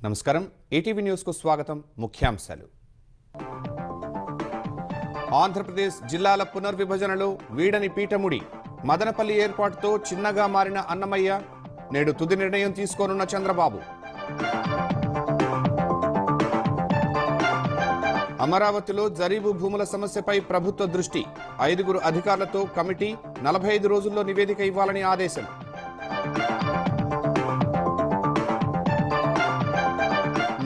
నమస్కారం ETV news కు స్వాగతం ముఖ్యాంశాలు ఆంధ్రప్రదేశ్ జిల్లాల పునర్విభజనలో వీడని పీఠముడి మదనపల్లి ఏర్పాటుతో చిన్నగా మారిన అన్నమయ్య నేడు తుది నిర్ణయం తీసుకోనున్న చంద్రబాబు అమరావతిలో జరీబు భూముల సమస్యపై ప్రభుత్వ దృష్టి 5 అధికారులతో కమిటీ 45 రోజుల్లో నివేదిక ఇవ్వాలని ఆదేశం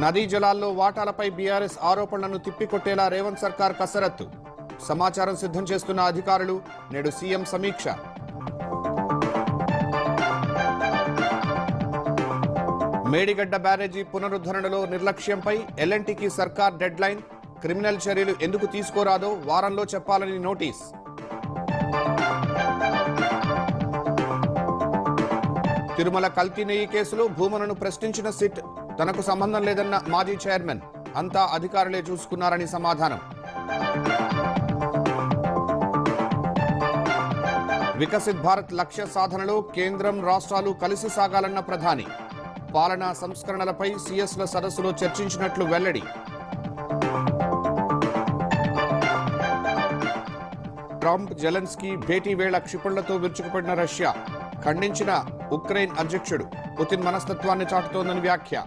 నదీ జలాల్లో వాటాలపై బీఆర్ఎస్ ఆరోపణలను తిప్పికొట్టేలా రేవంత్ సర్కార్ కసరత్తు సమాచారం సిద్ధం చేస్తున్న అధికారులు నేడు సీఎం సమీక్ష మేడిగడ్డ బ్యారేజీ పునరుద్ధరణలో నిర్లక్ష్యంపై ఎల్ఎన్టీకి సర్కార్ డెడ్ లైన్ క్రిమినల్ చర్యలు ఎందుకు తీసుకోరాదో వారంలో చెప్పాలని నోటీస్ తిరుమల కల్తీ నెయ్యి కేసులో భూమనను ప్రశ్నించిన సిట్ తనకు సంబంధం లేదన్న మాజీ చైర్మన్ అంతా అధికారులే చూసుకున్నారని సమాధానం వికసిత్ భారత్ లక్ష్య సాధనలో కేంద్రం రాష్ట్రాలు కలిసి సాగాలన్న ప్రధాని పాలనా సంస్కరణలపై సీఎస్ల సదస్సులో చర్చించినట్లు వెల్లడి ట్రంప్ జెలెన్స్కీ భేటీ వేళ క్షిపణులతో విరుచుకుపడిన రష్యా ఖండించిన ఉక్రెయిన్ అధ్యక్షుడు పుతిన్ మనస్తత్వాన్ని చాటుతోందని వ్యాఖ్య